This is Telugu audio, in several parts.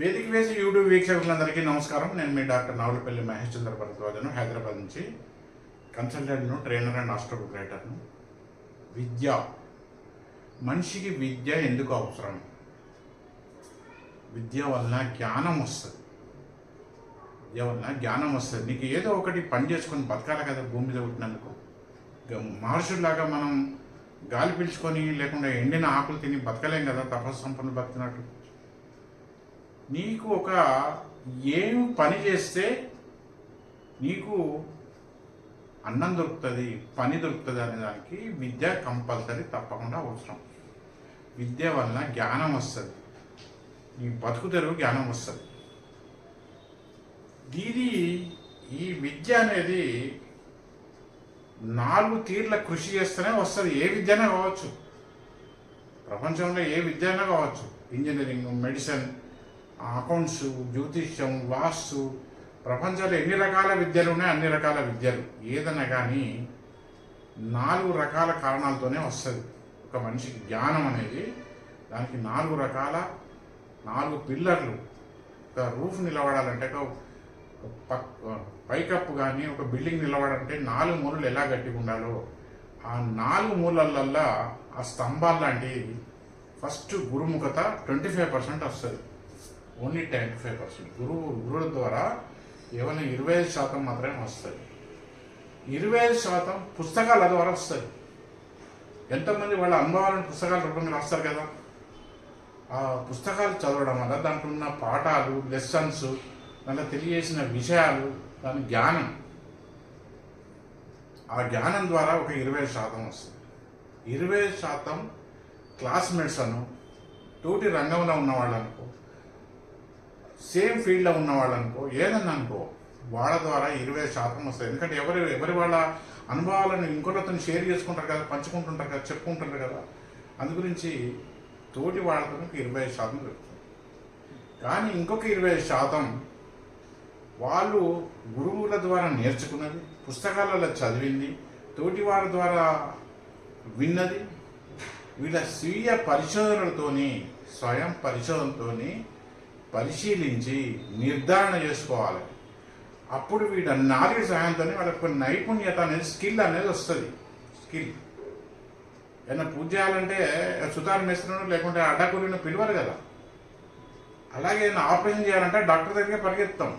వేదిక వేసి యూట్యూబ్ వీక్షకులందరికీ నమస్కారం. నేను మీ డాక్టర్ నావులపల్లి మహేష్ చంద్ర భరద్వాజను, హైదరాబాద్ నుంచి కన్సల్టెంట్ను, ట్రైనర్ అండ్ ఆస్ట్రోగ్రైటర్ను. మనిషికి విద్య ఎందుకు అవసరం? విద్య వలన జ్ఞానం వస్తుంది. నీకు ఏదో ఒకటి పని చేసుకొని బతకాలి కదా భూమి మీద పుట్టినందుకు. మహర్షుల్లాగా మనం గాలి పీల్చుకొని లేకుండా ఎండిన ఆకులు తిని బతకలేం కదా తపస్సు సంపన్నులు బతికినట్టు. నీకు ఒక ఏం పని చేస్తే నీకు అన్నం దొరుకుతుంది, పని దొరుకుతుంది అనే దానికి విద్య కంపల్సరీ తప్పకుండా అవసరం. విద్య వలన జ్ఞానం వస్తుంది, నీ బతుకు తెరువు జ్ఞానం వస్తుంది. ఈ విద్య అనేది 4 తీర్ల కృషి చేస్తేనే వస్తుంది. ఏ విద్య అయినా కావచ్చు, ప్రపంచంలో ఏ విద్య అయినా కావచ్చు. ఇంజనీరింగ్, మెడిసిన్, అకౌంట్స్, జ్యోతిష్యం, వాస్తు, ప్రపంచంలో ఎన్ని రకాల విద్యలు ఉన్నాయి, అన్ని రకాల విద్యలు ఏదైనా కానీ 4 రకాల కారణాలతోనే వస్తుంది. ఒక మనిషికి జ్ఞానం అనేది దానికి 4 పిల్లర్లు. ఒక రూఫ్ నిలబడాలంటే, పైకప్పు కానీ ఒక బిల్డింగ్ నిలబడాలంటే 4 మూలలు ఎలా గట్టిగా ఉండాలో ఆ 4 మూలలల్లా ఆ స్తంభాలు లాంటి ఫస్ట్ గురుముఖత 25% వస్తుంది. ఓన్లీ 25%. గురువుల ద్వారా కేవలం 25% మాత్రమే వస్తుంది. 25% పుస్తకాల ద్వారా వస్తుంది. ఎంతమంది వాళ్ళ అనుభవాలను పుస్తకాల రూపంగా రాస్తారు కదా. ఆ పుస్తకాలు చదవడం వల్ల దాంట్లో ఉన్న పాఠాలు, లెసన్స్, దాంట్లో తెలియజేసిన విషయాలు, దాని జ్ఞానం, ఆ జ్ఞానం ద్వారా ఒక 20% వస్తుంది. 20% క్లాస్మేట్స్ అను, తోటి రంగంలో ఉన్నవాళ్ళు అనుకో, సేమ్ ఫీల్డ్లో ఉన్నవాళ్ళు అనుకో, ఏదన్నా అనుకో, వాళ్ళ ద్వారా 20% వస్తుంది. ఎందుకంటే ఎవరి వాళ్ళ అనుభవాలను ఇంకొకరితో షేర్ చేసుకుంటారు కదా, పంచుకుంటుంటారు కదా, చెప్పుకుంటారు కదా. అందు గురించి తోటి వాళ్ళతో 20% దొరుకుతుంది. కానీ ఇంకొక 20% వాళ్ళు గురువుల ద్వారా నేర్చుకున్నది, పుస్తకాలలో చదివింది, తోటి వారి ద్వారా విన్నది, వీళ్ళ స్వయం పరిశోధనతోని పరిశీలించి నిర్ధారణ చేసుకోవాలి. అప్పుడు వీళ్ళ నాలెడ్జ్ సహాయంతో వాళ్ళకి నైపుణ్యత అనేది, స్కిల్ అనేది వస్తుంది. స్కిల్ ఏదైనా పూజ చేయాలంటే సుతార్ మేస్త్రిను లేకుంటే అడ్డకూరిని పిలవరు కదా. అలాగే ఏదైనా ఆపరేషన్ చేయాలంటే డాక్టర్ దగ్గరికి పరిగెత్తాం.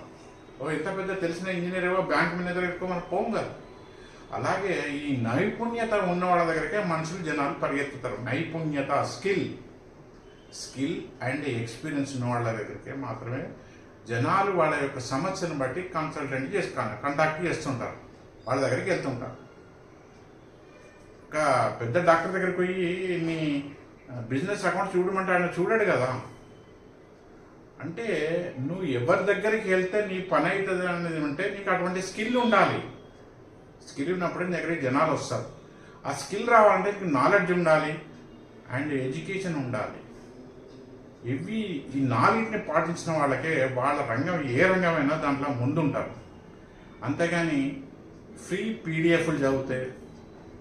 ఎంత పెద్ద తెలిసిన ఇంజనీర్ ఏవో బ్యాంక్ మేనేజర్ ఎక్కువ మనం పోం కదా. అలాగే ఈ నైపుణ్యత ఉన్న వాళ్ళ దగ్గరికే జనాలు పరిగెత్తుతారు. నైపుణ్యత, స్కిల్ అండ్ ఎక్స్పీరియన్స్ ఉన్న వాళ్ళ దగ్గరికే మాత్రమే జనాలు వాళ్ళ యొక్క సమస్యను బట్టి కాంటాక్ట్ చేస్తుంటారు, వాళ్ళ దగ్గరికి వెళ్తుంటారు. ఒక పెద్ద డాక్టర్ దగ్గరికి పోయి నీ బిజినెస్ అకౌంట్ చూడమంటే ఆయన చూడాడు కదా. అంటే నువ్వు ఎవరి దగ్గరికి వెళ్తే నీ పని అవుతుంది అనేది అంటే నీకు అటువంటి స్కిల్ ఉండాలి. స్కిల్ ఉన్నప్పుడే నీ దగ్గరికి జనాలు వస్తారు. ఆ స్కిల్ రావాలంటే నీకు నాలెడ్జ్ ఉండాలి అండ్ ఎడ్యుకేషన్ ఉండాలి. ఈ 4ని పాటించిన వాళ్ళకే వాళ్ళ రంగం ఏ రంగమైనా దాంట్లో ముందుంటారు. అంతేగాని ఫ్రీ పీడిఎఫ్లు చదివితే,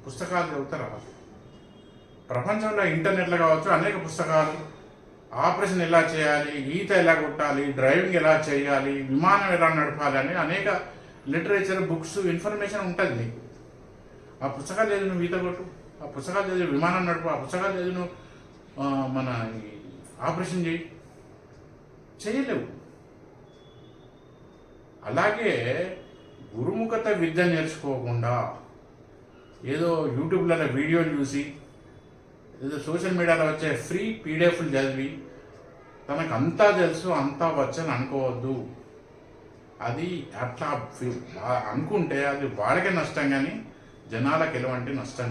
పుస్తకాలు చదివితే రాదు. ప్రపంచంలో ఇంటర్నెట్లో కావచ్చు అనేక పుస్తకాలు, ఆపరేషన్ ఎలా చేయాలి, ఈత ఎలా కొట్టాలి, డ్రైవింగ్ ఎలా చేయాలి, విమానం ఎలా నడపాలి అని అనేక లిటరేచర్, బుక్స్, ఇన్ఫర్మేషన్ ఉంటుంది నీకు. ఆ పుస్తకాలు చదివి నువ్వు ఈత కొట్టు, ఆ పుస్తకాలు చదివి విమానం నడుపు, ఆ పుస్తకాలు చదివి నువ్వు మన ఆపరేషన్ చేయలేవు. అలాగే గురుముఖత విద్య నేర్చుకోకుండా ఏదో యూట్యూబ్లలో వీడియోలు చూసి, ఏదో సోషల్ మీడియాలో వచ్చే ఫ్రీ పీడిఎఫ్లు చదివి తనకు అంతా తెలుసు, అంతా వచ్చని అనుకోవద్దు. అది అట్లా అనుకుంటే అది వాడికే నష్టం, కానీ జనాలకు ఎలాంటి నష్టం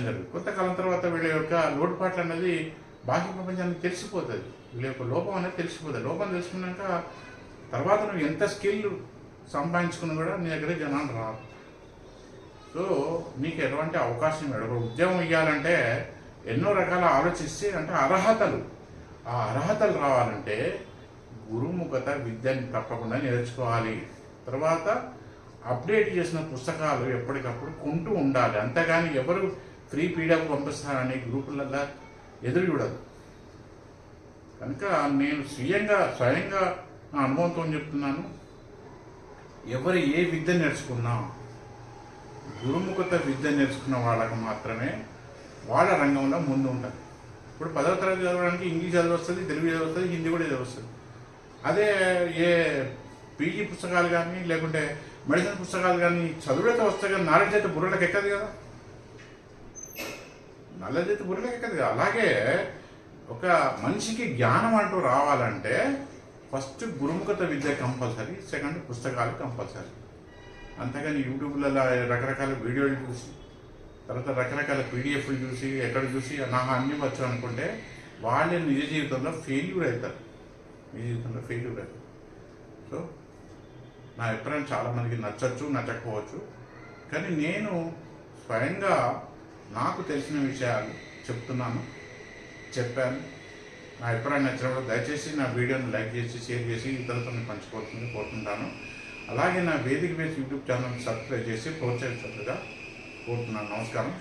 జరగదు. కొంతకాలం తర్వాత వీళ్ళ యొక్క లోటుపాట్లు అనేది బాహ్య ప్రపంచానికి తెలిసిపోతుంది. వీళ్ళ యొక్క లోపం అనేది తెలిసిపోతుంది. లోపం తెలుసుకున్నాక తర్వాత నువ్వు ఎంత స్కిల్ సంపాదించుకున్నా కూడా నీ దగ్గర జనాలు రాదు. సో నీకు ఎటువంటి అవకాశం ఇవ్వడు. ఉద్యోగం ఇవ్వాలంటే ఎన్నో రకాల ఆలోచిస్తే అంటే అర్హతలు రావాలంటే గురుముఖత విద్యని తప్పకుండా నేర్చుకోవాలి. తర్వాత అప్డేట్ చేసిన పుస్తకాలు ఎప్పటికప్పుడు కొంటూ ఉండాలి. అంతేగాని ఎవరు ఫ్రీ పీడిఎఫ్ పంపిస్తారని గ్రూపులలో ఎదురు చూడదు. కనుక నేను స్వయంగా నా అనుభవంతో చెప్తున్నాను. ఎవరు ఏ విద్య నేర్చుకున్నా గురుముఖత విద్య నేర్చుకున్న వాళ్ళకు మాత్రమే వాళ్ళ రంగంలో ముందు ఉంటుంది. ఇప్పుడు 10వ తరగతి చదవడానికి ఇంగ్లీష్ చదివి వస్తుంది, తెలుగు చదివి వస్తుంది, హిందీ కూడా చదివి వస్తుంది. అదే ఏ పీజీ పుస్తకాలు కానీ లేకుంటే మెడిసిన్ పుస్తకాలు కానీ చదువులైతే వస్తాయి కానీ నాలెడ్జ్ అయితే బుర్రలకు ఎక్కదు కదా. నాలెడ్జ్ అయితే బుర్రలకు ఎక్కదు కదా. అలాగే ఒక మనిషికి జ్ఞానం అంటూ రావాలంటే ఫస్ట్ గురుముఖత విద్య కంపల్సరీ, సెకండ్ పుస్తకాలు కంపల్సరీ. అంతేగాని యూట్యూబ్లలో రకరకాల వీడియోలు చూసి తర్వాత రకరకాల పీడిఎఫ్లు చూసి ఎక్కడ చూసి నాకు అన్నీ వచ్చు అనుకుంటే వాళ్ళే నిజ జీవితంలో ఫెయిల్యూర్ అవుతారు. సో నా అభిప్రాయం చాలామందికి నచ్చచ్చు, నచ్చకపోవచ్చు. కానీ నేను స్వయంగా నాకు తెలిసిన విషయాలు చెప్పాను. నా అభిప్రాయం నచ్చినప్పుడు దయచేసి నా వీడియోని లైక్ చేసి, షేర్ చేసి ఇతరులతో పంచుకోవాల్సింది కోరుకుంటాను. అలాగే నా వేదిక బేస్ యూట్యూబ్ ఛానల్ సబ్స్క్రైబ్ చేసి ప్రోత్సహించారుగా కోరుతున్నాను. నమస్కారం.